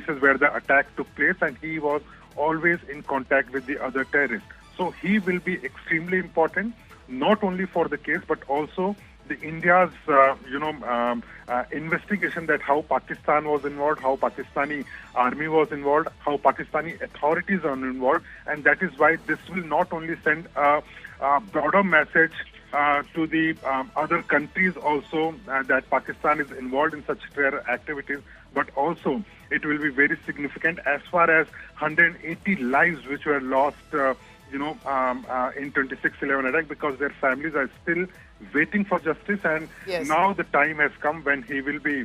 places where the attack took place, and he was always in contact with the other terrorists. So he will be extremely important, not only for the case, but also the India's, investigation that how Pakistan was involved, how Pakistani army was involved, how Pakistani authorities are involved, and that is why this will not only send a broader message to the other countries also that Pakistan is involved in such terror activities, but also it will be very significant as far as 180 lives which were lost in 26/11 attack, because their families are still waiting for justice, and now the time has come when he will be,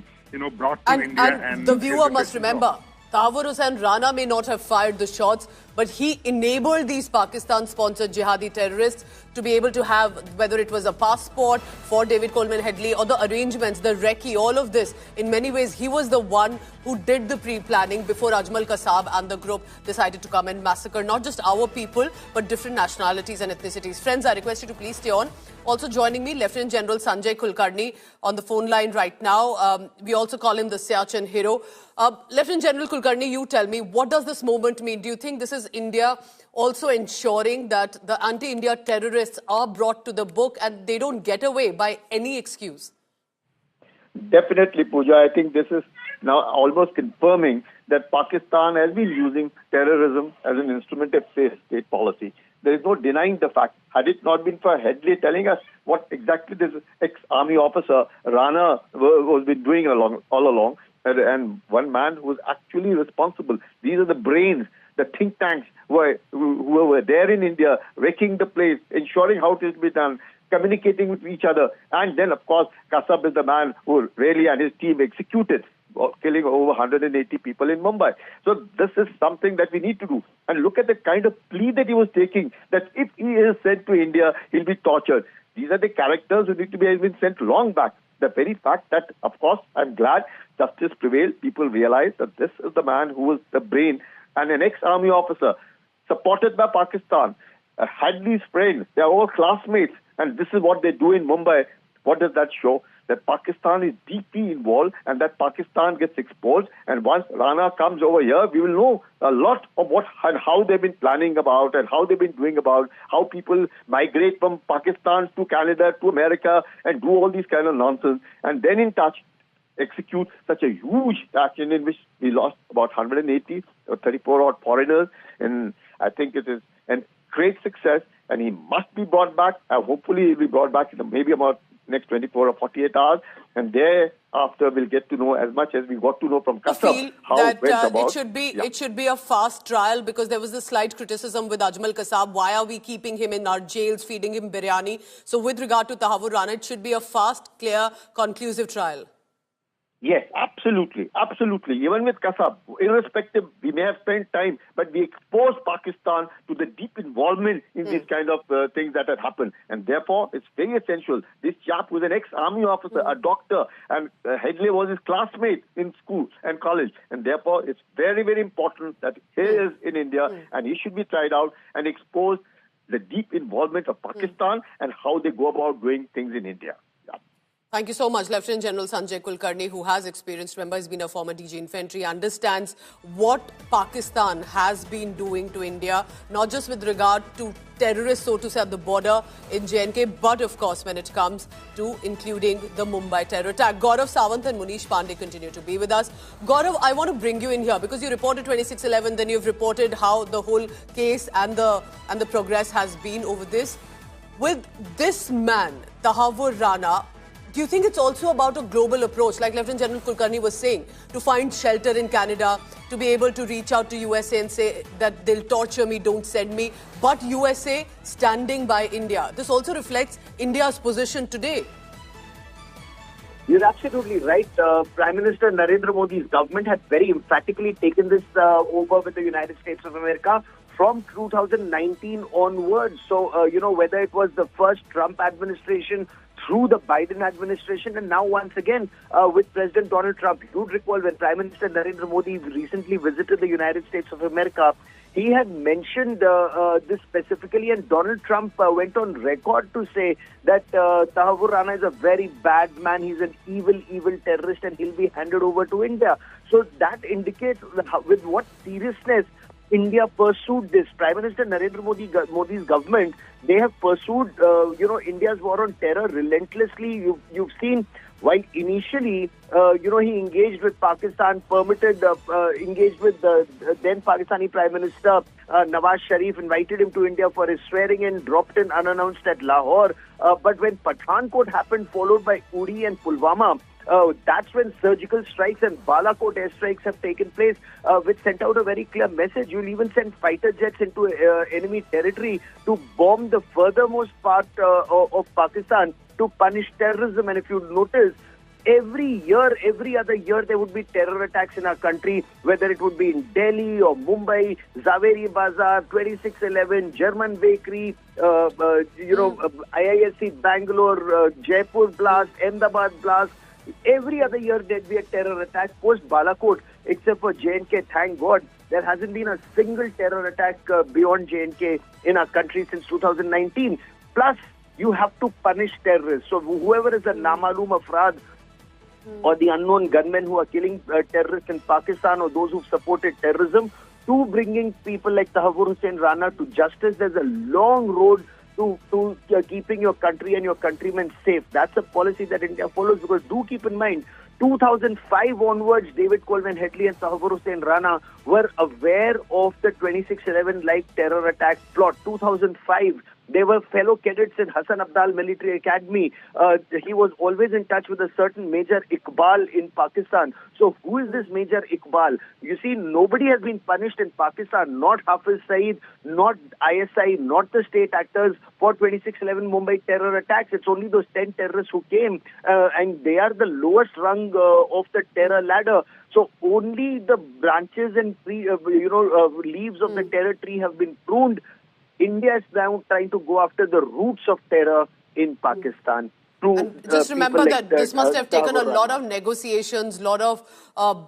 brought to India. And the viewer must remember, Hussain Rana may not have fired the shots, but he enabled these Pakistan-sponsored jihadi terrorists to be able to have, whether it was a passport for David Coleman Headley or the arrangements, the recce, all of this. In many ways, he was the one who did the pre-planning before Ajmal Kasab and the group decided to come and massacre not just our people, but different nationalities and ethnicities. Friends, I request you to please stay on. Also joining me, Lieutenant General Sanjay Kulkarni on the phone line right now. We also call him the Siachen hero. Lieutenant General Kulkarni, you tell me, what does this moment mean? Do you think this is India also ensuring that the anti-India terrorists are brought to the book and they don't get away by any excuse? Definitely, Pooja. I think this is now almost confirming that Pakistan has been using terrorism as an instrument of state policy. There is no denying the fact. Had it not been for Headley telling us what exactly this ex-army officer Rana was been doing all along, and one man who was actually responsible. These are the brains, the think tanks who were there in India, wrecking the place, ensuring how it will be done, communicating with each other. And then, of course, Kasab is the man who really and his team executed, killing over 180 people in Mumbai. So this is something that we need to do. And look at the kind of plea that he was taking, that if he is sent to India, he'll be tortured. These are the characters who need to be sent long back. The very fact that, of course, I'm glad justice prevailed. People realize that this is the man who was the brain and an ex-army officer supported by Pakistan. Hadley's friend, they are all classmates, and this is what they do in Mumbai. What does that show? That Pakistan is deeply involved and that Pakistan gets exposed. And once Rana comes over here, we will know a lot of what and how they've been planning about and how they've been doing about, how people migrate from Pakistan to Canada to America and do all these kind of nonsense. And then in touch, execute such a huge action in which we lost about 180 or 34 odd foreigners. And I think it is a great success, and he must be brought back. Hopefully he'll be brought back in maybe about next 24 or 48 hours, and thereafter we'll get to know as much as we got to know from Kasab how it went about. It should be a fast trial, because there was a slight criticism with Ajmal Kasab. Why are we keeping him in our jails, feeding him biryani? So with regard to Tahawwur Rana, it should be a fast, clear, conclusive trial. Yes, absolutely, absolutely. Even with Kasab, irrespective, we may have spent time, but we exposed Pakistan to the deep involvement in these kind of things that had happened. And therefore, it's very essential. This chap was an ex-army officer, a doctor, and Headley was his classmate in school and college. And therefore, it's very, very important that he is in India and he should be tried out and expose the deep involvement of Pakistan and how they go about doing things in India. Thank you so much, Lieutenant General Sanjay Kulkarni, who has experience. Remember, he's been a former DG Infantry, understands what Pakistan has been doing to India, not just with regard to terrorists, so to say, at the border in J&K, but of course when it comes to including the Mumbai terror attack. Gaurav Sawant and Munish Pandey continue to be with us. Gaurav, I want to bring you in here because you reported 26/11, then you've reported how the whole case and the progress has been over this. With this man, Tahawwur Rana, do you think it's also about a global approach, like Lieutenant General Kulkarni was saying, to find shelter in Canada, to be able to reach out to USA and say that they'll torture me, don't send me, but USA standing by India? This also reflects India's position today. You're absolutely right. Prime Minister Narendra Modi's government had very emphatically taken this over with the United States of America from 2019 onwards. So, whether it was the first Trump administration through the Biden administration, and now once again with President Donald Trump. You'd recall when Prime Minister Narendra Modi recently visited the United States of America, he had mentioned this specifically, and Donald Trump went on record to say that Tahawwur Rana is a very bad man. He's an evil terrorist, and he'll be handed over to India. So that indicates with what seriousness India pursued this. Prime Minister Narendra Modi's government, they have pursued, India's war on terror relentlessly. You've seen, while initially, he engaged with Pakistan, engaged with the then Pakistani Prime Minister Nawaz Sharif, invited him to India for his swearing-in, dropped in unannounced at Lahore. But when Pathankot happened, followed by Uri and Pulwama, that's when surgical strikes and Balakot airstrikes have taken place, which sent out a very clear message. You'll even send fighter jets into enemy territory to bomb the furthermost part of Pakistan to punish terrorism. And if you notice, every other year, there would be terror attacks in our country, whether it would be in Delhi or Mumbai, Zaveri Bazaar, 2611, German Bakery, IISc Bangalore, Jaipur blast, Ahmedabad blast. Every other year, there'd be a terror attack post Balakot, except for J&K. Thank God, there hasn't been a single terror attack beyond J&K in our country since 2019. Plus, you have to punish terrorists. So whoever is a Namalum Afraad or the unknown gunmen who are killing terrorists in Pakistan, or those who've supported terrorism, to bringing people like Tahawwur Hussain Rana to justice, there's a long road to keeping your country and your countrymen safe. That's a policy that India follows, because do keep in mind, 2005 onwards, David Coleman Headley and Tahawwur Hussain Rana were aware of the 2611-like terror attack plot. 2005, they were fellow cadets in Hassan Abdal Military Academy. He was always in touch with a certain Major Iqbal in Pakistan. So who is this Major Iqbal? You see, nobody has been punished in Pakistan, not Hafiz Saeed, not ISI, not the state actors for 2611 Mumbai terror attacks. It's only those 10 terrorists who came, and they are the lowest rung of the terror ladder. So only the branches and leaves of the terror tree have been pruned. India is now trying to go after the roots of terror in Pakistan. And just remember that this must have taken a lot of negotiations, lot of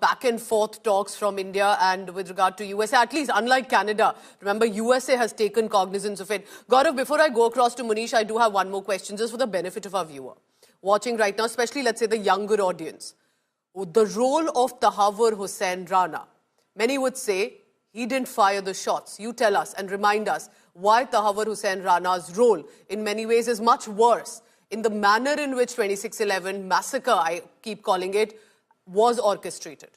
back and forth talks from India and with regard to USA, at least unlike Canada. Remember, USA has taken cognizance of it. Gaurav, before I go across to Munish, I do have one more question just for the benefit of our viewer watching right now, especially, let's say, the younger audience. The role of Tahawwur Hussain Rana. Many would say he didn't fire the shots. You tell us and remind us why Tahawwur Hussain Rana's role in many ways is much worse in the manner in which 2611 massacre, I keep calling it, was orchestrated.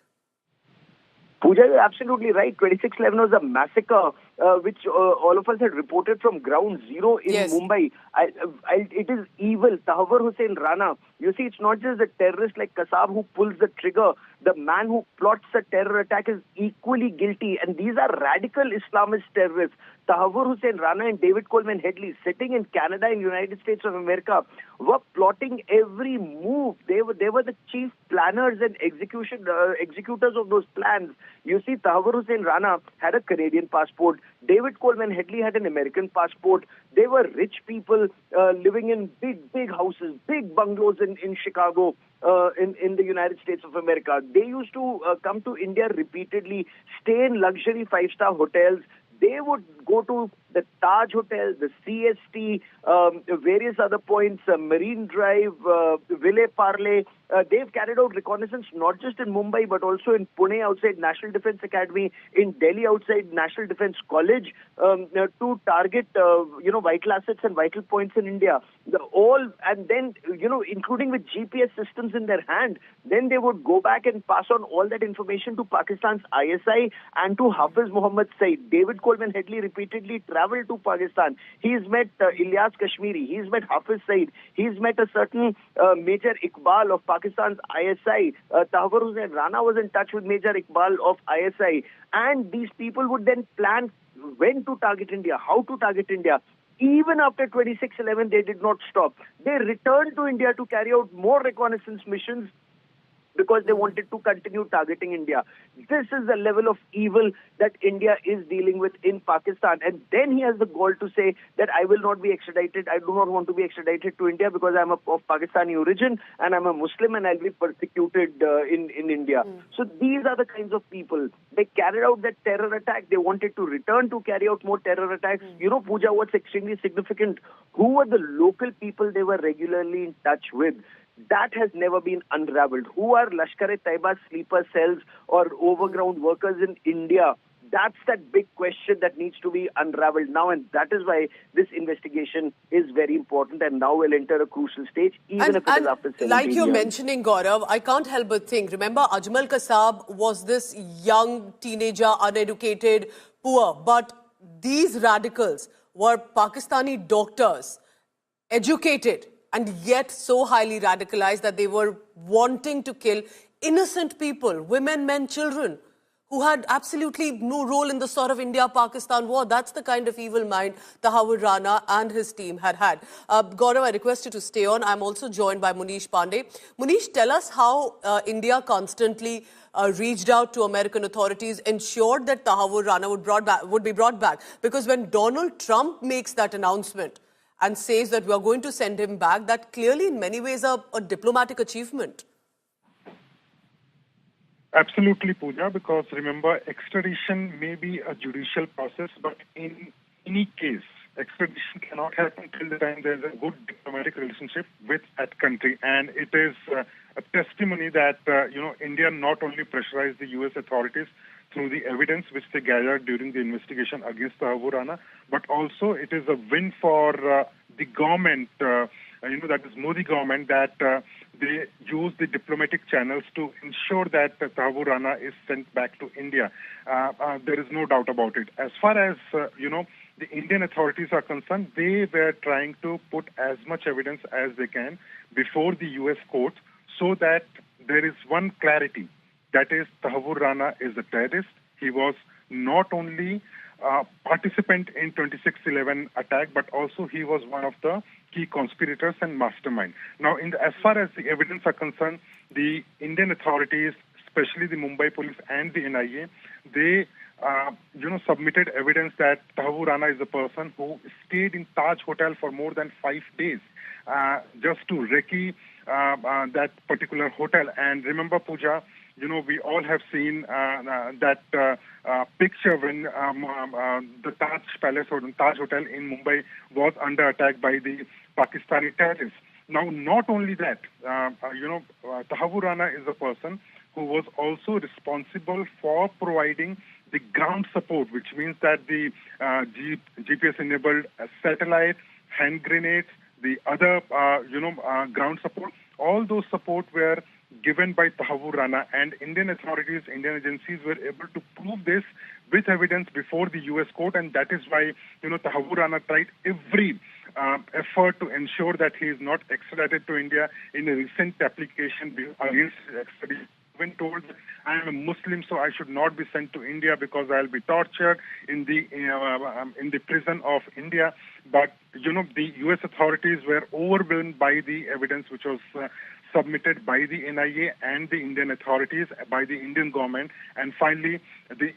Pooja, you're absolutely right. 2611 was a massacre which all of us had reported from ground zero in Mumbai. It is evil. Tahawwur Hussain Rana. You see, it's not just a terrorist like Kasab who pulls the trigger. The man who plots a terror attack is equally guilty. And these are radical Islamist terrorists. Tahawwur Hussain Rana and David Coleman Headley, sitting in Canada and United States of America, were plotting every move. They were the chief planners and executors of those plans. You see, Tahawwur Hussain Rana had a Canadian passport. David Coleman Headley had an American passport. They were rich people living in big houses, big bungalows in Chicago, in the United States of America. They used to come to India repeatedly, stay in luxury five-star hotels. They would go to the Taj Hotel, the CST, various other points, Marine Drive, Ville Parle. They've carried out reconnaissance not just in Mumbai, but also in Pune outside National Defence Academy, in Delhi outside National Defence College, to target, vital assets and vital points in India. And then, including with GPS systems in their hand, then they would go back and pass on all that information to Pakistan's ISI and to Hafiz Muhammad Saeed. David Coleman Headley repeatedly traveled to Pakistan. He's met Ilyas Kashmiri. He's met Hafiz Saeed. He's met a certain Major Iqbal of Pakistan's ISI. Tahawwur Hussain Rana was in touch with Major Iqbal of ISI. And these people would then plan when to target India, how to target India. Even after 2611, they did not stop. They returned to India to carry out more reconnaissance missions. because they wanted to continue targeting India. This is the level of evil that India is dealing with in Pakistan. And then he has the gall to say that I will not be extradited. I do not want to be extradited to India because I'm of Pakistani origin and I'm a Muslim and I'll be persecuted in India. So these are the kinds of people. They carried out that terror attack. They wanted to return to carry out more terror attacks. You know, Pooja, what's extremely significant? Who were the local people they were regularly in touch with? That has never been unraveled. Who are Lashkar-e-Taiba sleeper cells or overground workers in India? That's that big question that needs to be unraveled now, and that is why this investigation is very important and now will enter a crucial stage, even if it is after 17 like you're years. mentioning, Gaurav, I can't help but think, remember Ajmal Kasab was this young teenager, uneducated, poor, but these radicals were Pakistani doctors, educated, and yet so highly radicalized that they were wanting to kill innocent people, women, men, children, who had absolutely no role in the sort of India-Pakistan war. That's the kind of evil mind Tahawwur Rana and his team had. Gaurav, I request you to stay on. I'm also joined by Munish Pandey. Munish, tell us how India constantly reached out to American authorities, ensured that Tahawwur Rana would be brought back. Because when Donald Trump makes that announcement and says that we are going to send him back, that clearly in many ways a diplomatic achievement. Absolutely, Pooja, because remember, extradition may be a judicial process, but in any case, extradition cannot happen till the time there is a good diplomatic relationship with that country. And it is a testimony that, India not only pressurized the U.S. authorities through the evidence which they gathered during the investigation against Tahawwur Rana, but also it is a win for the government, that is Modi government, that they use the diplomatic channels to ensure that Tahawwur Rana is sent back to India. There is no doubt about it. As far as, the Indian authorities are concerned, they were trying to put as much evidence as they can before the U.S. court so that there is one clarity. That is, Tahawwur Rana is a terrorist. He was not only participant in 26/11 attack, but also he was one of the key conspirators and mastermind. Now, as far as the evidence are concerned, the Indian authorities, especially the Mumbai police and the NIA, they submitted evidence that Tahawwur Rana is a person who stayed in Taj Hotel for more than 5 days just to recce that particular hotel. And remember, Pooja, we all have seen that picture when the Taj Palace or the Taj Hotel in Mumbai was under attack by the Pakistani terrorists. Now, not only that, Tahawwur Rana is a person who was also responsible for providing the ground support, which means that the GPS-enabled satellite, hand grenades, the other, ground support, all those support were given by Tahawwur Rana, and Indian authorities, Indian agencies were able to prove this with evidence before the U.S. court, and that is why, Tahawwur Rana tried every effort to ensure that he is not extradited to India. In a recent application against extradition, when told that I am a Muslim, so I should not be sent to India because I'll be tortured in the prison of India. But the U.S. authorities were overwhelmed by the evidence which was submitted by the NIA and the Indian authorities, by the Indian government, and finally,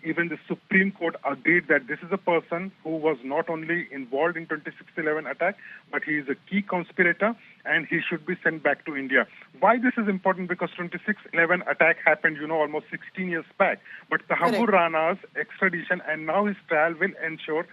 even the Supreme Court agreed that this is a person who was not only involved in 26/11 attack, but he is a key conspirator, and he should be sent back to India. Why this is important? Because 26/11 attack happened, almost 16 years back. But Tahawwur Rana's extradition and now his trial will ensure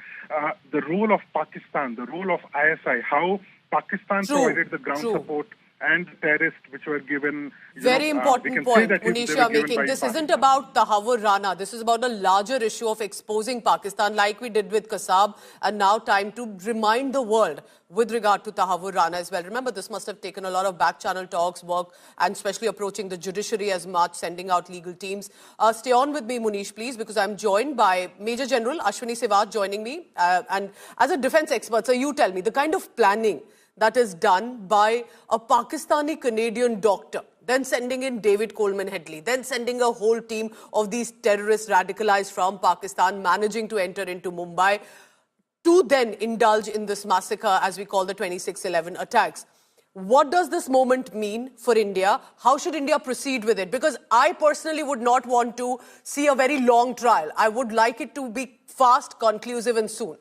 the role of Pakistan, the role of ISI, how Pakistan provided the ground support and terrorists which were given. Very important point, Munish, you are making. This isn't about Tahawwur Rana. This is about a larger issue of exposing Pakistan like we did with Kasab, and now time to remind the world with regard to Tahawwur Rana as well. Remember, this must have taken a lot of back-channel talks, work, and especially approaching the judiciary as much, sending out legal teams. Stay on with me, Munish, please, because I'm joined by Major General Ashwini Sewat joining me. And as a defense expert, so you tell me, the kind of planning that is done by a Pakistani-Canadian doctor, then sending in David Coleman Headley, then sending a whole team of these terrorists radicalized from Pakistan, managing to enter into Mumbai, to then indulge in this massacre, as we call the 26/11 attacks. What does this moment mean for India? How should India proceed with it? Because I personally would not want to see a very long trial. I would like it to be fast, conclusive and soon.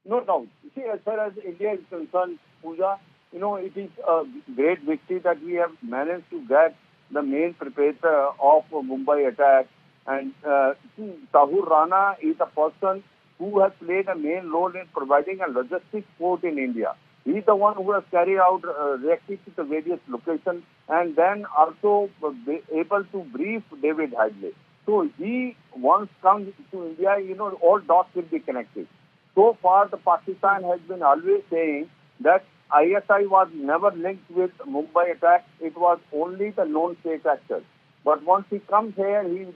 No doubt. See, as far as India is concerned, Pooja, it is a great victory that we have managed to get the main perpetrator of Mumbai attack. And Tahawwur Rana is a person who has played a main role in providing a logistics support in India. He is the one who has carried out reacted to the various locations and then also be able to brief David Hadley. So he once comes to India, all dots will be connected. So far, the Pakistan has been always saying that ISI was never linked with Mumbai attack. It was only the known state actors. But once he comes here, he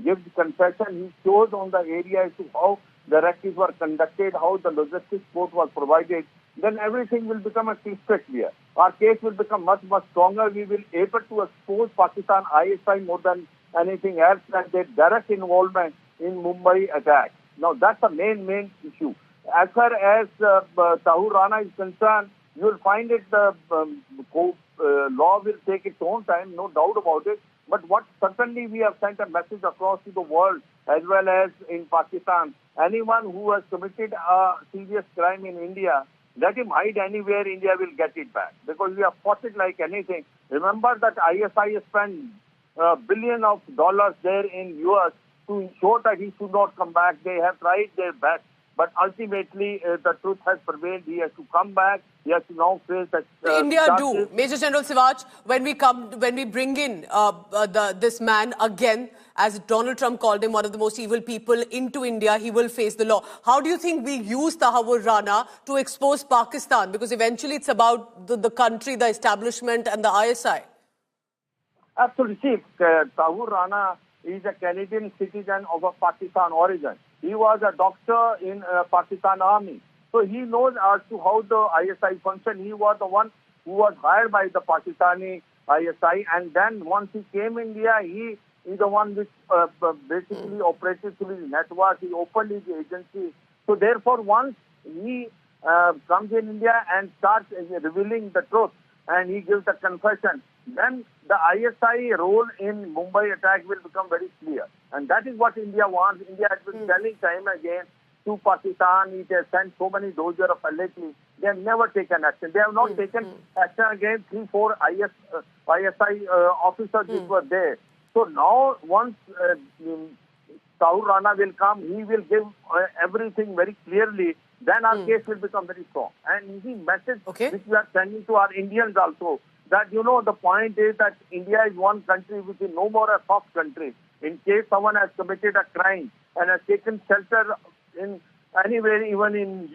gives confession. He shows on the area as to how the rescues were conducted, how the logistics support was provided. Then everything will become a crystal clear. Our case will become much, much stronger. We will be able to expose Pakistan ISI more than anything else that their direct involvement in Mumbai attack. Now, that's the main issue. As far as Tahawwur Rana is concerned, you will find it, the law will take its own time, no doubt about it. But what certainly we have sent a message across to the world as well as in Pakistan. Anyone who has committed a serious crime in India, let him hide anywhere, India will get it back. Because we have fought it like anything. Remember that ISI spent billions of dollars there in US to ensure that he should not come back. They have tried their best. But ultimately, the truth has prevailed. He has to come back. He has to now face that. India do. Major General Sivaj, when we bring in this man again, as Donald Trump called him one of the most evil people, into India, he will face the law. How do you think we use Tahawwur Rana to expose Pakistan? Because eventually it's about the country, the establishment and the ISI. Absolutely. See, Tahawwur Rana is a Canadian citizen of a Pakistan origin. He was a doctor in Pakistan Army. So he knows as to how the ISI function. He was the one who was hired by the Pakistani ISI. And then once he came in India, he is the one which basically operated through his network. He opened his agency. So therefore, once he comes in India and starts revealing the truth and he gives the confession, then the ISI role in Mumbai attack will become very clear. And that is what India wants. India has been telling time again to Pakistan. It has sent so many dozers of allegedly. They have never taken action. They have not taken action against 3-4 ISI officers which were there. So now once Tahawwur Rana will come, he will give everything very clearly. Then our case will become very strong. And the message which we are sending to our Indians also, that, the point is that India is one country which is no more a soft country. In case someone has committed a crime and has taken shelter in anywhere, even in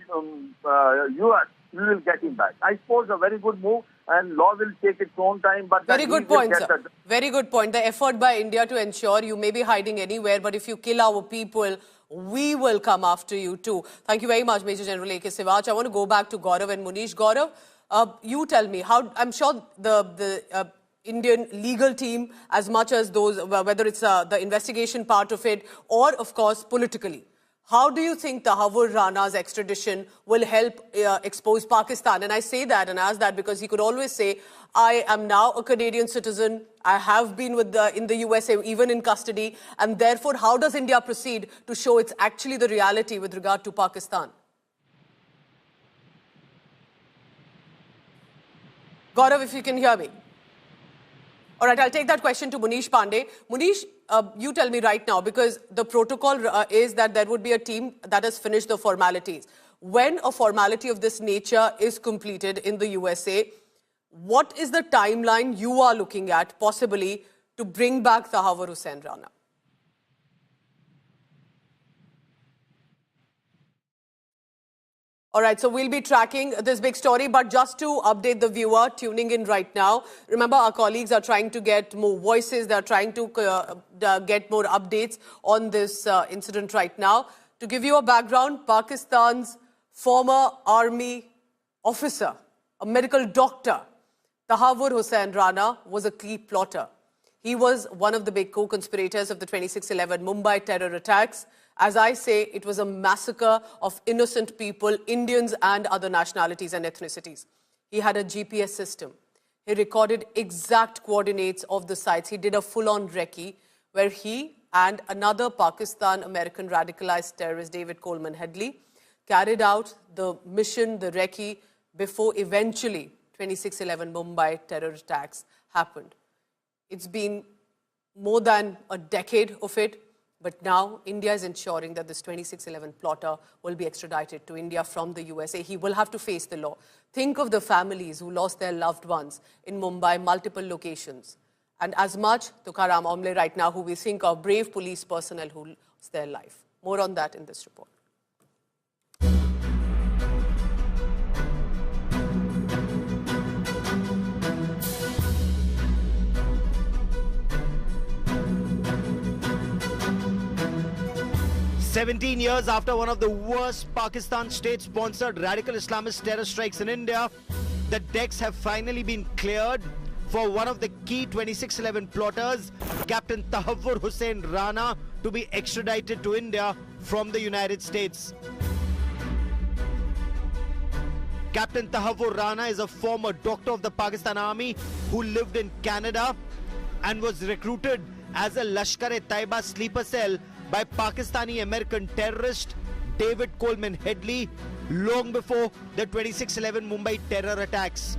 US, we will get him back. I suppose a very good move, and law will take its own time. But very good point, sir. Very good point. The effort by India to ensure you may be hiding anywhere, but if you kill our people, we will come after you too. Thank you very much, Major General A.K. Sivaj. I want to go back to Gaurav and Munish. Gaurav, you tell me, how I'm sure the Indian legal team, as much as those, whether it's the investigation part of it or, of course, politically, how do you think Tahawwur Rana's extradition will help expose Pakistan? And I say that and ask that because he could always say, I am now a Canadian citizen. I have been in the USA, even in custody. And therefore, how does India proceed to show it's actually the reality with regard to Pakistan? Gaurav, if you can hear me. All right, I'll take that question to Munish Pandey. Munish, you tell me right now, because the protocol is that there would be a team that has finished the formalities. When a formality of this nature is completed in the USA, what is the timeline you are looking at, possibly, to bring back Tahawwur Hussain Rana? All right, so we'll be tracking this big story, but just to update the viewer tuning in right now, remember our colleagues are trying to get more voices, they're trying to get more updates on this incident right now. To give you a background, Pakistan's former army officer, a medical doctor, Tahawwur Hussain Rana, was a key plotter. He was one of the big co-conspirators of the 26/11 Mumbai terror attacks. As I say, it was a massacre of innocent people, Indians and other nationalities and ethnicities. He had a GPS system. He recorded exact coordinates of the sites. He did a full-on recce where he and another Pakistan-American radicalized terrorist, David Coleman Headley, carried out the mission, the recce, before eventually 26/11 Mumbai terror attacks happened. It's been more than a decade of it, but now India is ensuring that this 26/11 plotter will be extradited to India from the USA. He will have to face the law. Think of the families who lost their loved ones in Mumbai, multiple locations. And as much Tukaram Omle right now, who we think are brave police personnel who lost their life. More on that in this report. 17 years after one of the worst Pakistan state-sponsored radical Islamist terror strikes in India, the decks have finally been cleared for one of the key 26/11 plotters, Captain Tahawwur Hussain Rana, to be extradited to India from the United States. Captain Tahawwur Rana is a former doctor of the Pakistan Army who lived in Canada and was recruited as a Lashkar-e-Taiba sleeper cell by Pakistani-American terrorist David Coleman Headley long before the 26/11 Mumbai terror attacks.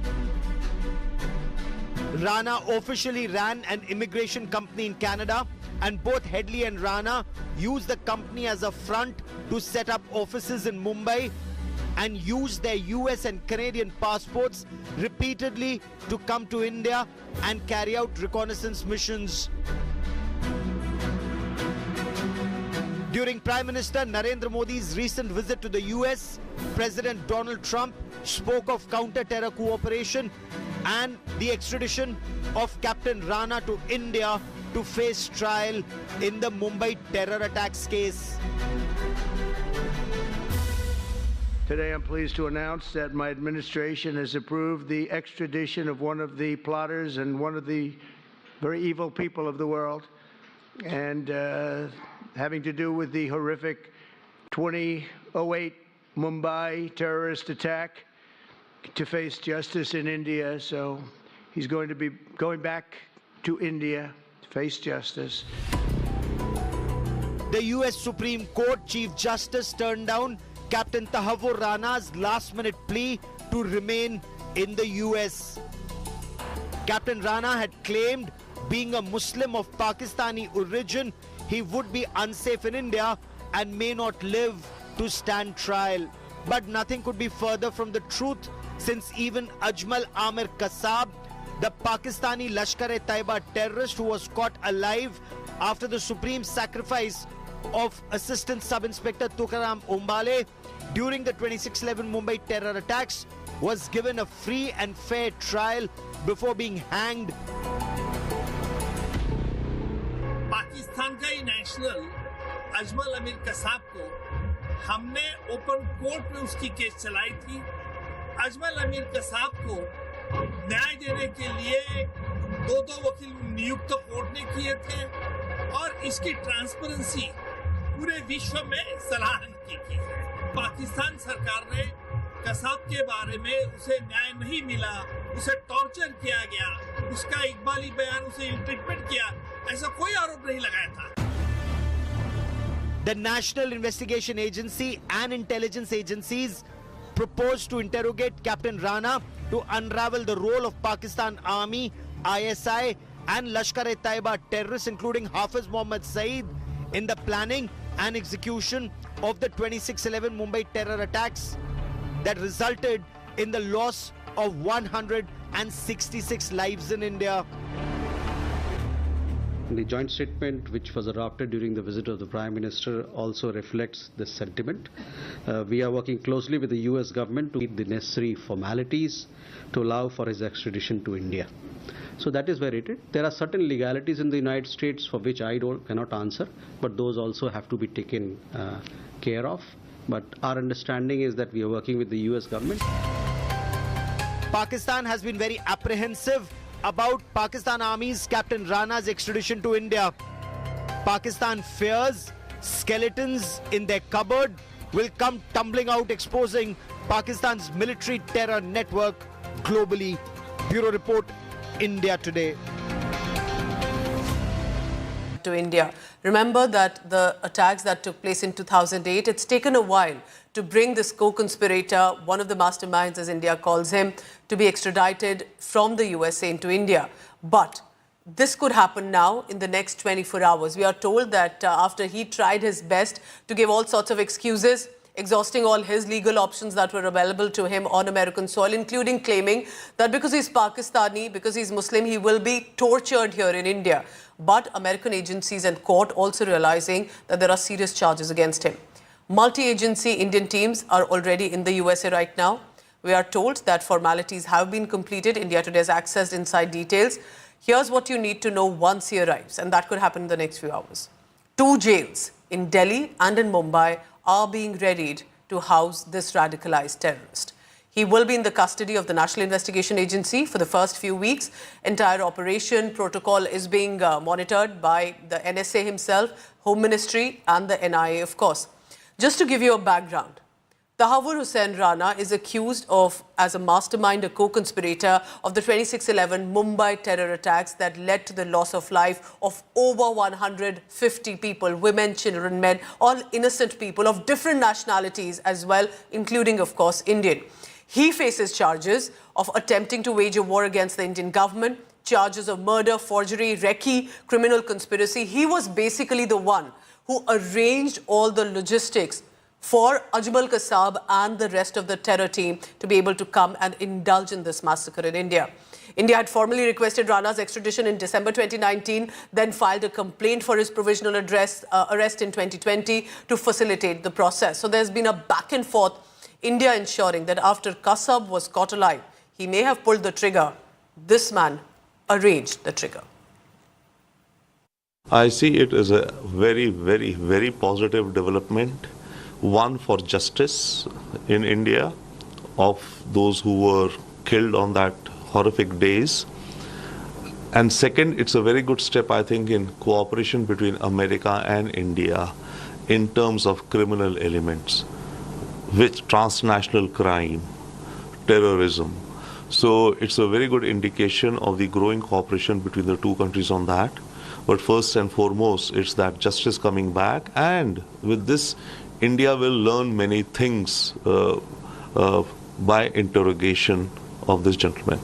Rana officially ran an immigration company in Canada, and both Headley and Rana used the company as a front to set up offices in Mumbai and used their US and Canadian passports repeatedly to come to India and carry out reconnaissance missions. During Prime Minister Narendra Modi's recent visit to the US, President Donald Trump spoke of counter-terror cooperation and the extradition of Captain Rana to India to face trial in the Mumbai terror attacks case. Today I'm pleased to announce that my administration has approved the extradition of one of the plotters and one of the very evil people of the world, and having to do with the horrific 2008 Mumbai terrorist attack, to face justice in India. So he's going to be going back to India to face justice. The US Supreme Court Chief Justice turned down Captain Tahawwur Rana's last-minute plea to remain in the US. Captain Rana had claimed, being a Muslim of Pakistani origin, he would be unsafe in India and may not live to stand trial. But nothing could be further from the truth, since even Ajmal Amir Kasab, the Pakistani Lashkar-e-Taiba terrorist who was caught alive after the supreme sacrifice of Assistant Sub-Inspector Tukaram Ombale during the 26/11 Mumbai terror attacks, was given a free and fair trial before being hanged. Pakistan का ही national Ajmal अमीर कसाब को हमने open court में उसकी case चलाई थी। अजमल अमीर कसाब को न्याय देने के लिए दो वकील नियुक्त कोर्ट ने किए थे और इसकी ट्रांसपेरेंसी पूरे विश्व में सराहना की है। पाकिस्तान सरकार ने कसाब के बारे में उसे न्याय नहीं मिला, उसे टॉर्चर किया गया, उसका इकबाली बयान, उसे इल ट्रीटमेंट किया, ऐसा कोई आरोप नहीं लगाया था। The National Investigation Agency and intelligence agencies proposed to interrogate Captain Rana to unravel the role of Pakistan Army, ISI and Lashkar-e-Taiba terrorists, including Hafiz Mohammad Saeed, in the planning and execution of the 26/11 Mumbai terror attacks that resulted in the loss of 166 lives in India. The joint statement which was adopted during the visit of the Prime Minister also reflects this sentiment. We are working closely with the US government to meet the necessary formalities to allow for his extradition to India. So that is where it is. There are certain legalities in the United States for which I cannot answer, but those also have to be taken care of. But our understanding is that we are working with the US government. Pakistan has been very apprehensive about Pakistan Army's Captain Rana's extradition to India. Pakistan fears skeletons in their cupboard will come tumbling out, exposing Pakistan's military terror network globally. Bureau Report, India Today. To India. Remember that the attacks that took place in 2008, it's taken a while to bring this co-conspirator, one of the masterminds as India calls him, to be extradited from the USA into India. But this could happen now in the next 24 hours. We are told that after he tried his best to give all sorts of excuses, exhausting all his legal options that were available to him on American soil, including claiming that because he's Pakistani, because he's Muslim, he will be tortured here in India. But American agencies and court also realizing that there are serious charges against him. Multi-agency Indian teams are already in the USA right now. We are told that formalities have been completed. India Today has accessed inside details. Here's what you need to know once he arrives, and that could happen in the next few hours. 2 jails in Delhi and in Mumbai are being readied to house this radicalized terrorist. He will be in the custody of the National Investigation Agency for the first few weeks. Entire operation protocol is being monitored by the NSA himself, Home Ministry and the NIA, of course. Just to give you a background, Tahawwur Hussain Rana is accused of, as a mastermind, a co-conspirator of the 26/11 Mumbai terror attacks that led to the loss of life of over 150 people, women, children, men, all innocent people of different nationalities as well, including, of course, Indian. He faces charges of attempting to wage a war against the Indian government, charges of murder, forgery, recce, criminal conspiracy. He was basically the one who arranged all the logistics for Ajmal Kasab and the rest of the terror team to be able to come and indulge in this massacre in India. India had formally requested Rana's extradition in December 2019, then filed a complaint for his provisional arrest in 2020 to facilitate the process. So there's been a back and forth, India ensuring that after Kasab was caught alive, he may have pulled the trigger. This man arranged the trigger. I see it as a very, very, very positive development. One, for justice in India of those who were killed on that horrific days. And second, it's a very good step, I think, in cooperation between America and India in terms of criminal elements, with transnational crime, terrorism. So it's a very good indication of the growing cooperation between the two countries on that. But first and foremost, it's that justice coming back, and with this, India will learn many things by interrogation of this gentleman.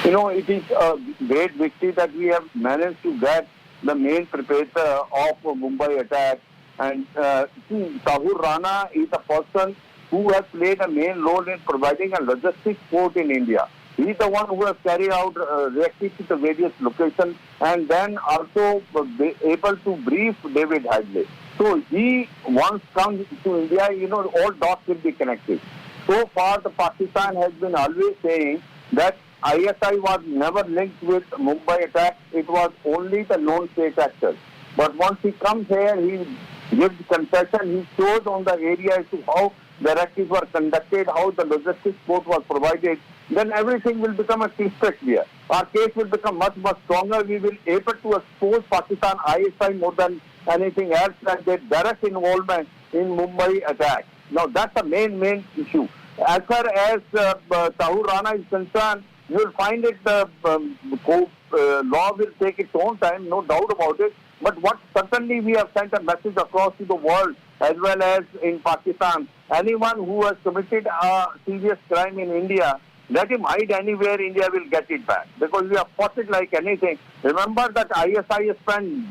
You know, it is a great victory that we have managed to get the main perpetrator of Mumbai attack. And Tahawwur Rana is a person who has played a main role in providing a logistics port in India. He is the one who has carried out reactive to the various locations and then also be able to brief David Hadley. So he once comes to India, you know, all dots will be connected. So far, the Pakistan has been always saying that ISI was never linked with Mumbai attack. It was only the known state actors. But once he comes here, he gives concession. He shows on the area as to how the rescues were conducted, how the logistics port was provided. Then everything will become a crystal clear. Our case will become much, much stronger. We will be able to expose Pakistan ISI more than anything else, and their direct involvement in Mumbai attack. Now that's the main issue. As far as Tahawwur Rana is concerned, you will find it, law will take its own time, no doubt about it. But what certainly we have sent a message across to the world as well as in Pakistan. Anyone who has committed a serious crime in India, let him hide anywhere, India will get it back. Because we have fought it like anything. Remember that ISI spent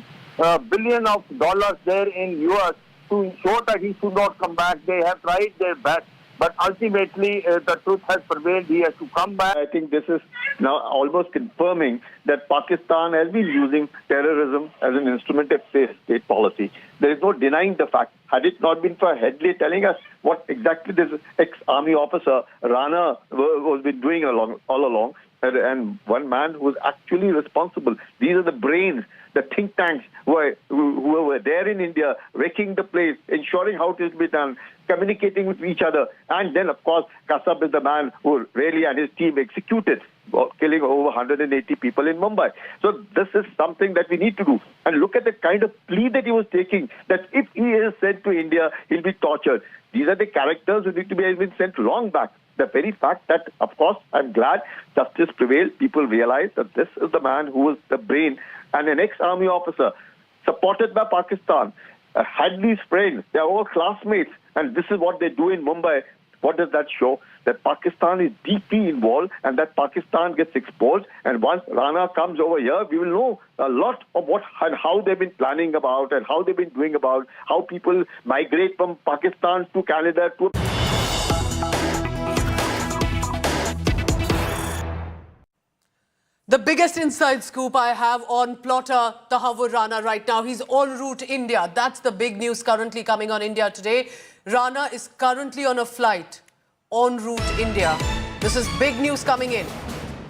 billions of dollars there in US to ensure that he should not come back. They have tried their best. But ultimately, the truth has prevailed. He has to come back. I think this is now almost confirming that Pakistan has been using terrorism as an instrument of state policy. There is no denying the fact. Had it not been for Headley telling us what exactly this ex-army officer Rana was been doing all along, and one man who was actually responsible. These are the brains, the think tanks who were there in India, wrecking the place, ensuring how it will be done, communicating with each other. And then, of course, Kasab is the man who really and his team executed, killing over 180 people in Mumbai. So this is something that we need to do. And look at the kind of plea that he was taking, that if he is sent to India, he'll be tortured. These are the characters who need to be sent long back. The very fact that, of course, I'm glad justice prevailed. People realized that this is the man who was the brain and an ex-army officer supported by Pakistan, had these friends. They're all classmates, and this is what they do in Mumbai. What does that show? That Pakistan is deeply involved and that Pakistan gets exposed. And once Rana comes over here, we will know a lot of what and how they've been planning about and how they've been doing about how people migrate from Pakistan to Canada to... The biggest inside scoop I have on plotter Tahawwur Rana right now. He's en route to India. That's the big news currently coming on India today. Rana is currently on a flight en route to India. This is big news coming in.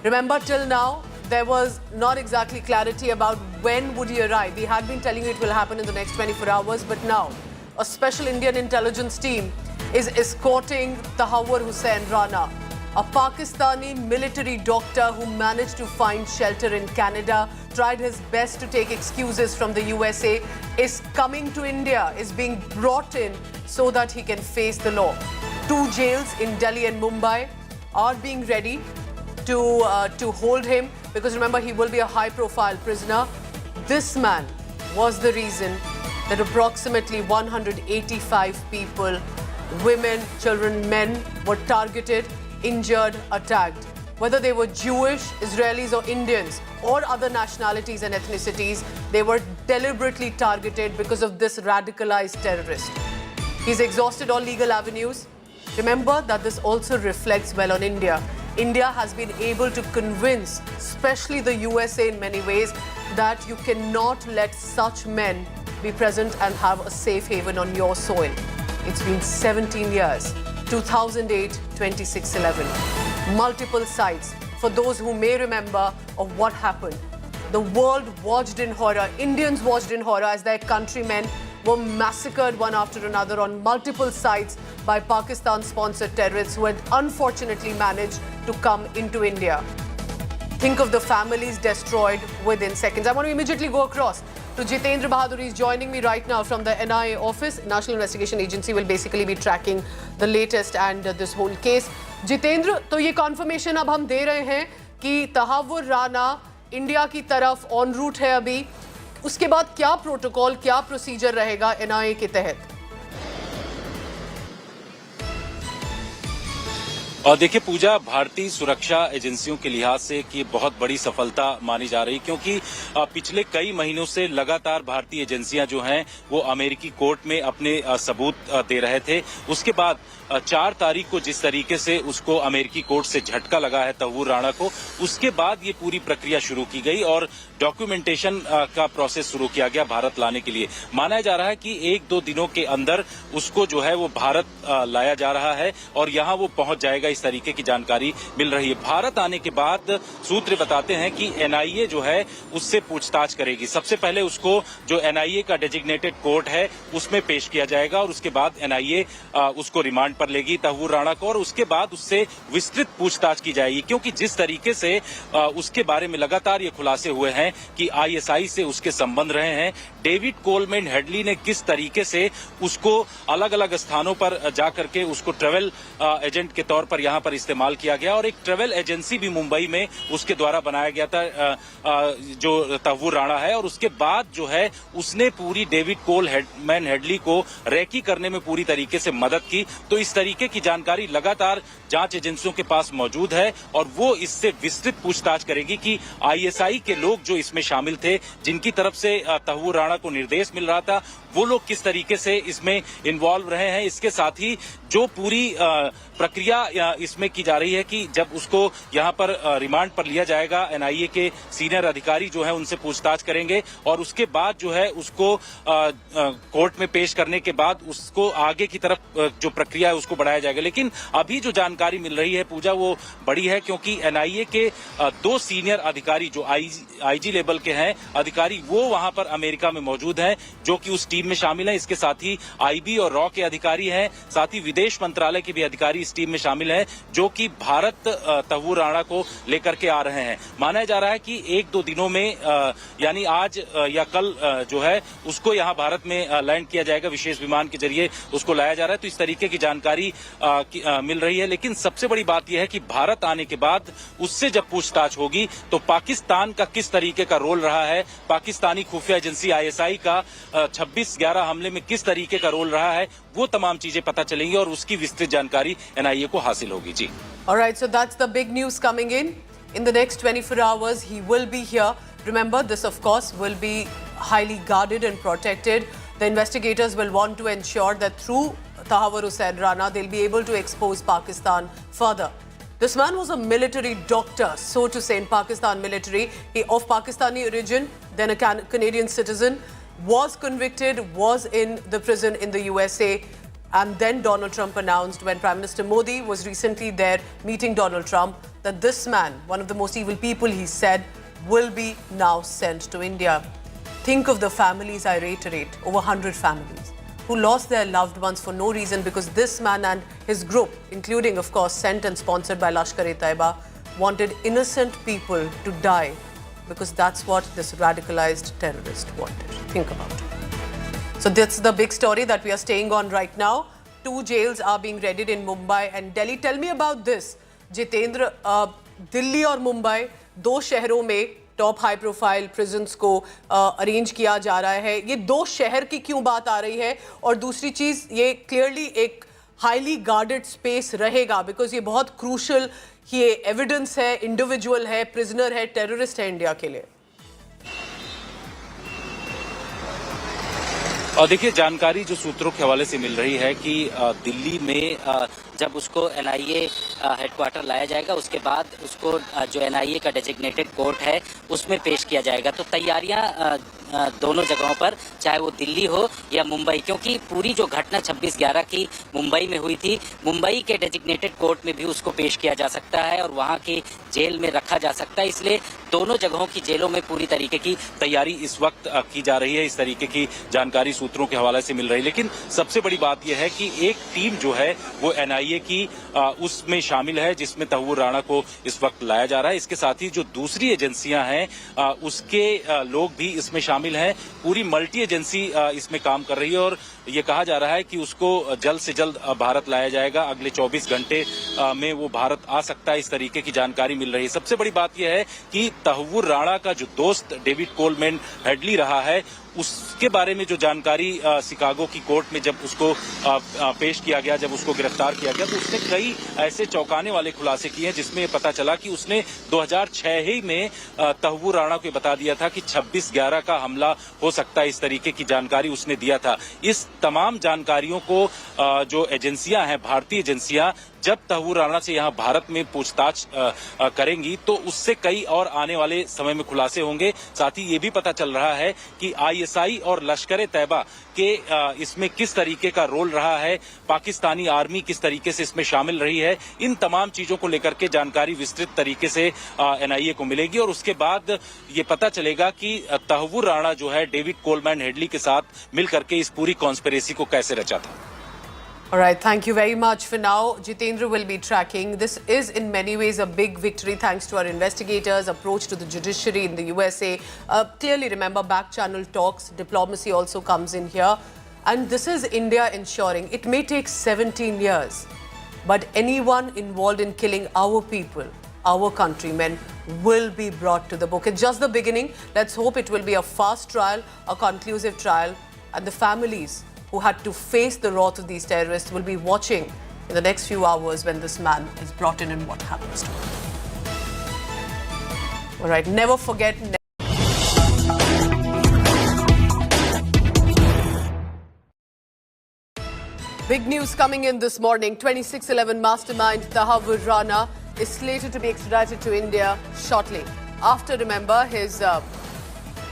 Remember, till now, there was not exactly clarity about when would he arrive. We had been telling you it will happen in the next 24 hours, but now a special Indian intelligence team is escorting Tahawwur Hussain Rana, a Pakistani military doctor who managed to find shelter in Canada, tried his best to take excuses from the USA, is coming to India, is being brought in so that he can face the law. 2 jails in Delhi and Mumbai are being ready to hold him, because remember, he will be a high-profile prisoner. This man was the reason that approximately 185 people, women, children, men, were targeted, injured, attacked. Whether they were Jewish, Israelis or Indians or other nationalities and ethnicities, they were deliberately targeted because of this radicalized terrorist. He's exhausted all legal avenues. Remember that this also reflects well on India. India has been able to convince, especially the USA in many ways, that you cannot let such men be present and have a safe haven on your soil. It's been 17 years. 2008, 26/11. Multiple sites for those who may remember of what happened. The world watched in horror. Indians watched in horror as their countrymen were massacred one after another on multiple sites by Pakistan-sponsored terrorists who had unfortunately managed to come into India. Think of the families destroyed within seconds. I want to immediately go across to Jitendra Bahadur. He's joining me right now from the NIA office. National Investigation Agency will basically be tracking the latest and this whole case. Jitendra, तो ये confirmation अब हम दे रहे हैं कि तहावुर Rana India की तरफ on root है अभी. उसके बाद क्या प्रोटोकॉल, क्या प्रोसीजर रहेगा NIA के तहत? और देखिए पूजा, भारतीय सुरक्षा एजेंसियों के लिहाज से कि बहुत बड़ी सफलता मानी जा रही, क्योंकि पिछले कई महीनों से लगातार भारतीय एजेंसियां जो हैं वो अमेरिकी कोर्ट में अपने सबूत दे रहे थे. उसके बाद 4 तारीख को जिस तरीके से उसको अमेरिकी कोर्ट से झटका लगा है तहव्वुर राणा को, उसके बाद ये पूरी प्रक्रिया शुरू की गई और डॉक्यूमेंटेशन का प्रोसेस शुरू किया गया भारत लाने के लिए. माना जा रहा है कि 1-2 दिनों के अंदर उसको जो है वो भारत लाया जा रहा है और यहाँ वो पहुंच जाएगा, इस तरीके की जानकारी मिल रही है. भारत आने के बाद सूत्र बताते हैं कि NIA जो है उससे पूछताछ करेगी. सबसे पहले उसको जो NIA का डेजिग्नेटेड कोर्ट है उसमें पेश किया जाएगा और उसके बाद NIA उसको रिमांड पर लेगी तहव्वुर राणा को और उसके बाद उससे विस्तृत पूछताछ की जाएगी. क्योंकि जिस तरीके से उसके बारे में लगातार ये खुलासे हुए हैं कि ISI से उसके संबंध रहे हैं, डेविड कोलमैन हेडली ने किस तरीके से उसको अलग अलग स्थानों पर जाकर के उसको ट्रेवल एजेंट के तौर पर यहाँ पर इस्तेमाल किया गया और एक ट्रेवल एजेंसी भी मुंबई में उसके द्वारा बनाया गया था जो तहव्वुर राणा है. और उसके बाद जो है उसने पूरी डेविड कोलमैन हेडली को रैकी करने में पूरी तरीके से मदद की. तो इस तरीके की जानकारी लगातार जांच एजेंसियों के पास मौजूद है और वो इससे विस्तृत पूछताछ करेगी कि ISI के लोग जो इसमें शामिल थे, जिनकी तरफ से तहव्वुर राणा को निर्देश मिल रहा था, वो लोग किस तरीके से इसमें इन्वॉल्व रहे हैं. इसके साथ ही जो पूरी प्रक्रिया इसमें की जा रही है कि जब उसको यहाँ पर रिमांड पर लिया जाएगा, NIA के सीनियर अधिकारी जो है उनसे पूछताछ करेंगे और उसके बाद जो है उसको कोर्ट में पेश करने के बाद उसको आगे की तरफ जो प्रक्रिया है उसको बढ़ाया जाएगा. लेकिन अभी जो जानकारी मिल रही है पूजा वो बड़ी है, क्योंकि NIA के 2 सीनियर अधिकारी जो IG लेवल के हैं अधिकारी, वो वहां पर अमेरिका में मौजूद हैं, जो कि उस टीम में शामिल हैं. इसके साथ ही IB और रॉ के अधिकारी हैं, साथ ही विदेश मंत्रालय के भी अधिकारी इस टीम में शामिल हैं. है जो कि भारत तहव्वुर राणा को लेकर के आ रहे हैं। माना जा रहा है कि 1-2 दिनों में यानी आज या कल जो है उसको यहाँ भारत में लैंड किया जाएगा, विशेष विमान के जरिए उसको लाया जा रहा है। तो इस तरीके की जानकारी मिल रही है। लेकिन सबसे बड़ी बात यह है कि भारत आने के बाद उससे जब पूछताछ होगी तो पाकिस्तान का किस तरीके का रोल रहा है, पाकिस्तानी खुफिया एजेंसी ISI का 26/11 हमले में किस तरीके का रोल रहा है, वो तमाम चीजें पता चलेंगी और उसकी विस्तृत जानकारी NIA को हासिल होगी। जी। All right, so that's the big news coming in. In the next 24 hours, he will be here. Remember, this of course will be highly guarded and protected. The investigators will want to ensure that through Tahawwur Rana, they'll be able to expose Pakistan further. This man was a military doctor, so to say, in Pakistan military. He of Pakistani origin, then a Canadian citizen, was convicted, was in the prison in the USA. And then Donald Trump announced, when Prime Minister Modi was recently there meeting Donald Trump, that this man, one of the most evil people, he said, will be now sent to India. Think of the families, I reiterate, over 100 families, who lost their loved ones for no reason because this man and his group, including, of course, sent and sponsored by Lashkar-e-Taiba, wanted innocent people to die because that's what this radicalized terrorist wanted. Think about it. So that's the big story that we are staying on right now. 2 jails are being readied in Mumbai and Delhi. Tell me about this, Jitendra. Delhi और मुंबई, 2 शहरों में top high profile prisons को arrange किया जा रहा है। ये 2 शहर की क्यों बात आ रही है? और दूसरी चीज़, ये क्लियरली एक हाईली गार्डेड स्पेस रहेगा बिकॉज ये बहुत क्रूशल ये एविडेंस है, इंडिविजुअल है, प्रिजनर है, टेररिस्ट है इंडिया के लिए। और देखिए, जानकारी जो सूत्रों के हवाले से मिल रही है कि दिल्ली में जब उसको NIA हेडक्वार्टर लाया जाएगा उसके बाद उसको जो NIA का डेजिग्नेटेड कोर्ट है उसमें पेश किया जाएगा। तो तैयारियां दोनों जगहों पर, चाहे वो दिल्ली हो या मुंबई, क्योंकि पूरी जो घटना 26/11 की मुंबई में हुई थी, मुंबई के डेजिग्नेटेड कोर्ट में भी उसको पेश किया जा सकता है और वहां की जेल में रखा जा सकता है। इसलिए दोनों जगहों की जेलों में पूरी तरीके की तैयारी इस वक्त की जा रही है। इस तरीके की जानकारी सूत्रों के हवाले से मिल रही है। लेकिन सबसे बड़ी बात यह है कि एक टीम जो है वो NIA की उसमें शामिल है जिसमें तहव्वुर राणा को इस वक्त लाया जा रहा है। इसके साथ ही जो दूसरी एजेंसियां हैं उसके लोग भी इसमें शामिल हैं। पूरी मल्टी एजेंसी इसमें काम कर रही है और ये कहा जा रहा है कि उसको जल्द से जल्द भारत लाया जाएगा। अगले 24 घंटे में वो भारत आ सकता है, इस तरीके की जानकारी मिल रही है। सबसे बड़ी बात यह है कि तहव्वुर राणा का जो दोस्त डेविड कोलमैन हेडली रहा है उसके बारे में जो जानकारी शिकागो की कोर्ट में जब उसको पेश किया गया, जब उसको गिरफ्तार किया गया, तो उसने कई ऐसे चौंकाने वाले खुलासे किए हैं जिसमें ये पता चला कि उसने 2006 ही में तहव्वुर राणा को बता दिया था कि 26/11 का हमला हो सकता है। इस तरीके की जानकारी उसने दिया था। इस तमाम जानकारियों को जो एजेंसियां हैं, भारतीय एजेंसियां, जब तहव्वुर राणा से यहाँ भारत में पूछताछ करेंगी तो उससे कई और आने वाले समय में खुलासे होंगे। साथ ही ये भी पता चल रहा है कि ISI और लश्कर-ए-तैयबा के इसमें किस तरीके का रोल रहा है, पाकिस्तानी आर्मी किस तरीके से इसमें शामिल रही है। इन तमाम चीजों को लेकर के जानकारी विस्तृत तरीके से NIA को मिलेगी और उसके बाद ये पता चलेगा कि तहव्वुर राणा जो है डेविड कोलमैन हेडली के साथ मिलकर के इस पूरी कॉन्स्पिरेसी को कैसे रचा था। All right, thank you very much. For now, Jitendra will be tracking. This is in many ways a big victory thanks to our investigators' approach to the judiciary in the USA. Clearly, remember, back channel talks, diplomacy also comes in here. And this is India ensuring it may take 17 years, but anyone involved in killing our people, our countrymen, will be brought to the book. It's just the beginning. Let's hope it will be a fast trial, a conclusive trial, and the families who had to face the wrath of these terrorists will be watching in the next few hours when this man is brought in and what happens to him. All right, never forget. Big news coming in this morning. 2611 mastermind Tahawwur Rana is slated to be extradited to India shortly. After, remember, his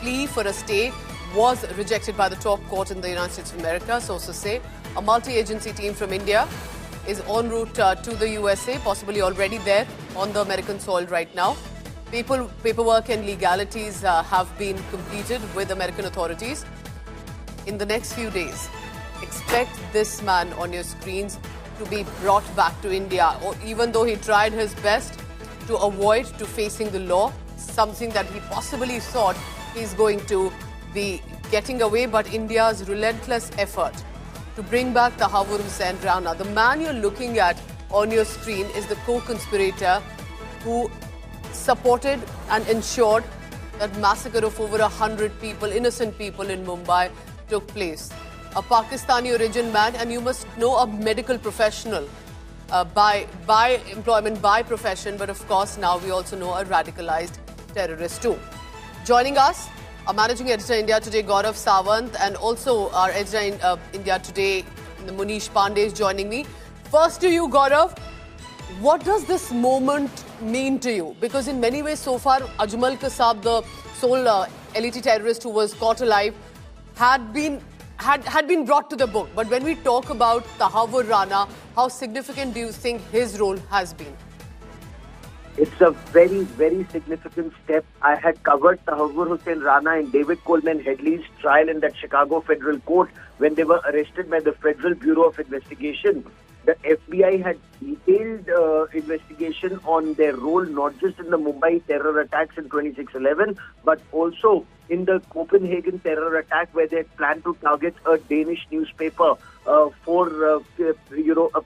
plea for a stay was rejected by the top court in the United States of America. Sources say a multi-agency team from India is en route to the USA, possibly already there on the American soil right now. Paperwork and legalities have been completed with American authorities. In the next few days, expect this man on your screens to be brought back to India, or even though he tried his best to avoid to facing the law, something that he possibly thought he's going to be getting away, but India's relentless effort to bring back Tahawwur Hussain Rana, the man you're looking at on your screen, is the co-conspirator who supported and ensured that massacre of over 100 people, innocent people in Mumbai took place. A Pakistani origin man, and you must know, a medical professional by employment, by profession, but of course now we also know a radicalized terrorist too. Joining us, our managing editor India Today, Gaurav Sawant, and also our editor in India Today, Munish Pandey, is joining me. First to you, Gaurav, what does this moment mean to you? Because in many ways so far, Ajmal Kasab, the sole elite terrorist who was caught alive, had been brought to the book. But when we talk about Tahawwur Rana, how significant do you think his role has been? It's a very, very significant step. I had covered Tahawur Hussain Rana and David Coleman Headley's trial in that Chicago federal court when they were arrested by the Federal Bureau of Investigation. The FBI had detailed investigation on their role not just in the Mumbai terror attacks in 26/11, but also in the Copenhagen terror attack, where they had planned to target a Danish newspaper for a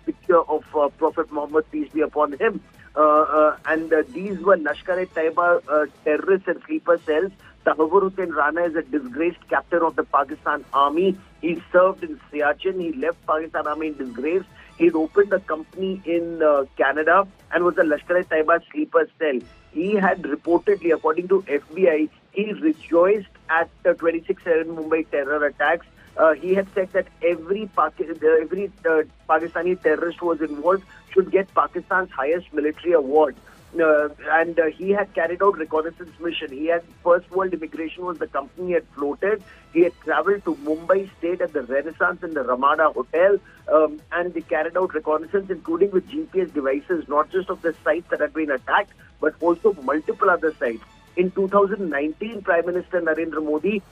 picture of Prophet Muhammad, peace be upon him. And these were Lashkar-e-Taiba terrorists and sleeper cells. Tahawur Hussain Rana is a disgraced captain of the Pakistan Army. He served in Siachen. He left Pakistan Army in disgrace. He'd opened a company in Canada and was a Lashkar-e-Taiba sleeper cell. He had reportedly, according to FBI, he rejoiced at the 26/11 Mumbai terror attacks. He had said that every Pakistani terrorist who was involved should get Pakistan's highest military award. And he had carried out reconnaissance mission. He had First World Immigration was the company he had floated. He had travelled to Mumbai, stayed at the Renaissance in the Ramada Hotel, and they carried out reconnaissance, including with GPS devices, not just of the sites that had been attacked, but also multiple other sites. In 2019, Prime Minister Narendra Modi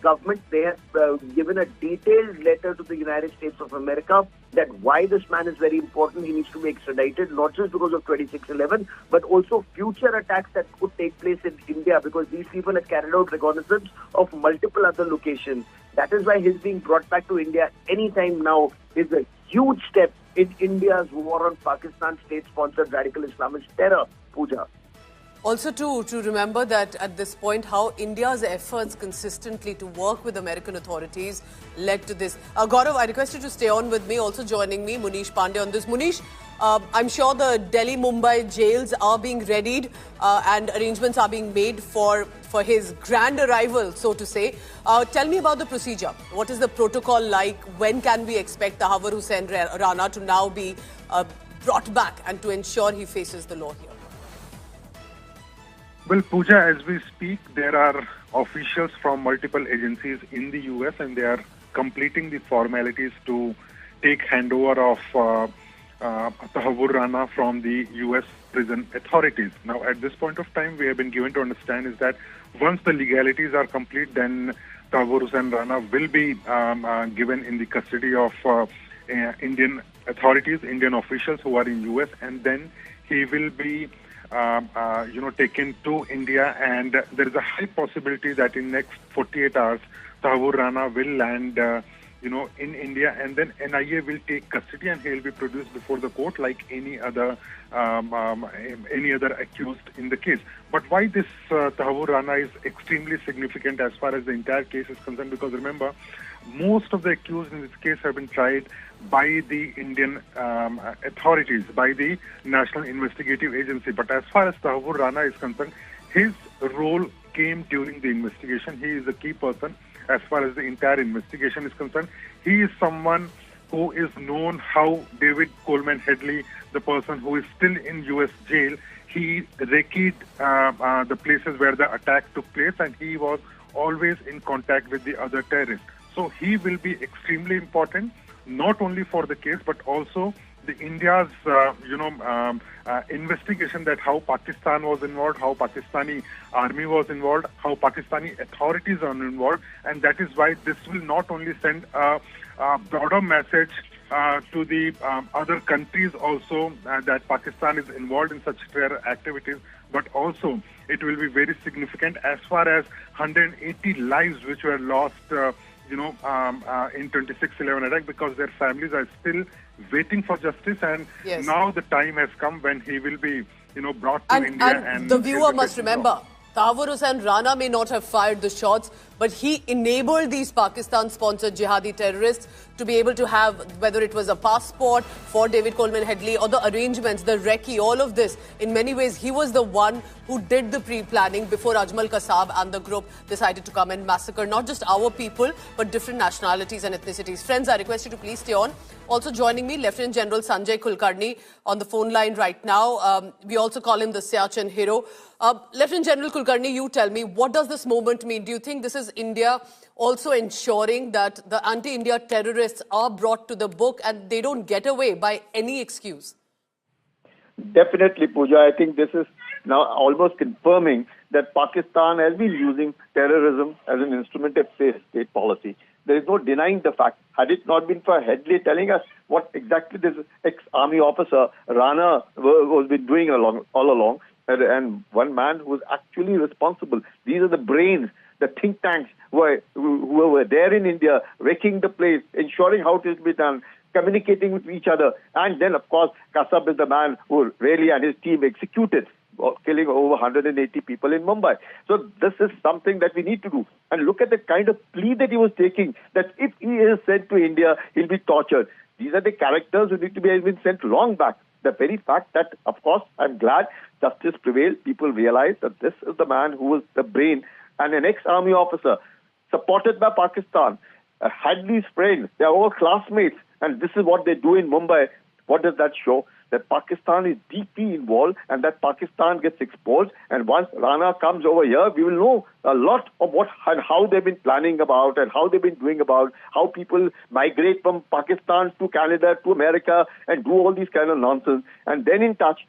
government, they have given a detailed letter to the United States of America that why this man is very important. He needs to be extradited, not just because of 26/11, but also future attacks that could take place in India, because these people had carried out reconnaissance of multiple other locations. That is why his being brought back to India anytime now is a huge step in India's war on Pakistan state-sponsored radical Islamist terror, Pooja. Also to remember that at this point, how India's efforts consistently to work with American authorities led to this. Gaurav, I request you to stay on with me. Also joining me, Munish Pandey on this. Munish, I'm sure the Delhi-Mumbai jails are being readied and arrangements are being made for his grand arrival, so to say. Tell me about the procedure. What is the protocol like? When can we expect Tahawwur Hussain Rana to now be brought back and to ensure he faces the law here? Well, Pooja, as we speak, there are officials from multiple agencies in the US, and they are completing the formalities to take handover of Tahawwur Rana from the US prison authorities. Now, at this point of time, we have been given to understand is that once the legalities are complete, then Tahawwur Hussain Rana will be given in the custody of Indian authorities, Indian officials who are in US, and then he will be taken to India, and there is a high possibility that in next 48 hours, Tahawwur Rana will land, in India, and then NIA will take custody and he will be produced before the court like any other accused in the case. But why this Tahawwur Rana is extremely significant as far as the entire case is concerned? Because remember, most of the accused in this case have been tried by the Indian authorities, by the National Investigative Agency. But as far as Tahawwur Rana is concerned, his role came during the investigation. He is a key person as far as the entire investigation is concerned. He is someone who is known how David Coleman Headley, the person who is still in US jail, he recce'd the places where the attack took place, and he was always in contact with the other terrorists. So he will be extremely important, not only for the case, but also the India's, investigation that how Pakistan was involved, how Pakistani army was involved, how Pakistani authorities are involved, and that is why this will not only send a broader message to the other countries also that Pakistan is involved in such terror activities, but also it will be very significant as far as 180 lives which were lost, in 26/11 attack, because their families are still waiting for justice, and now the time has come when he will be, brought to India. And the viewer must remember, Hussain Rana may not have fired the shots, but he enabled these Pakistan-sponsored jihadi terrorists to be able to have, whether it was a passport for David Coleman Headley or the arrangements, the recce, all of this. In many ways, he was the one who did the pre-planning before Ajmal Kasab and the group decided to come and massacre not just our people, but different nationalities and ethnicities. Friends, I request you to please stay on. Also joining me, Lieutenant General Sanjay Kulkarni on the phone line right now. We also call him the Siachen hero. Lieutenant General Kulkarni, you tell me, what does this moment mean? Do you think this is India also ensuring that the anti-India terrorists are brought to the book and they don't get away by any excuse? Definitely, Pooja. I think this is now almost confirming that Pakistan has been using terrorism as an instrument of state policy. There is no denying the fact. Had it not been for Headley telling us what exactly this ex-army officer Rana was been doing all along, and one man who was actually responsible. These are the brains, the think tanks who were there in India, wrecking the place, ensuring how it will be done, communicating with each other. And then, of course, Kasab is the man who really and his team executed, killing over 180 people in Mumbai. So this is something that we need to do. And look at the kind of plea that he was taking, that if he is sent to India, he'll be tortured. These are the characters who need to have been sent long back. The very fact that, of course, I'm glad justice prevailed. People realize that this is the man who was the brain and an ex-army officer supported by Pakistan. Hadley's friend, they're all classmates. And this is what they do in Mumbai. What does that show? That Pakistan is deeply involved and that Pakistan gets exposed. And once Rana comes over here, we will know a lot of what and how they've been planning about and how they've been doing about, how people migrate from Pakistan to Canada to America and do all these kind of nonsense. And then in touch,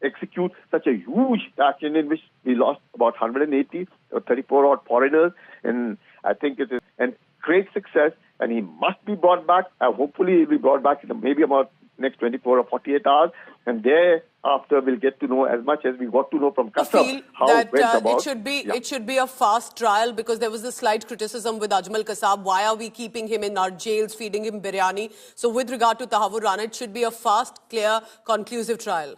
execute such a huge action in which we lost about 180 or 34 odd foreigners. And I think it is a great success. And he must be brought back. Hopefully he'll be brought back in maybe about next 24 or 48 hours. And thereafter we'll get to know as much as we got to know from Kasab how it went about. It should be a fast trial, because there was this slight criticism with Ajmal Kasab. Why are we keeping him in our jails, feeding him biryani? So with regard to Tahawwur Rana, it should be a fast, clear, conclusive trial.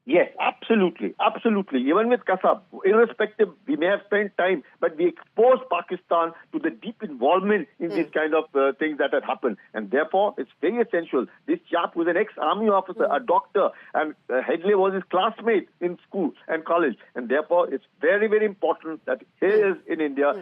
Yes, absolutely. Absolutely. Even with Kasab, irrespective, we may have spent time, but we exposed Pakistan to the deep involvement in these kind of things that had happened. And therefore, it's very essential. This chap was an ex-army officer, a doctor, and Headley was his classmate in school and college. And therefore, it's very, very important that he is in India.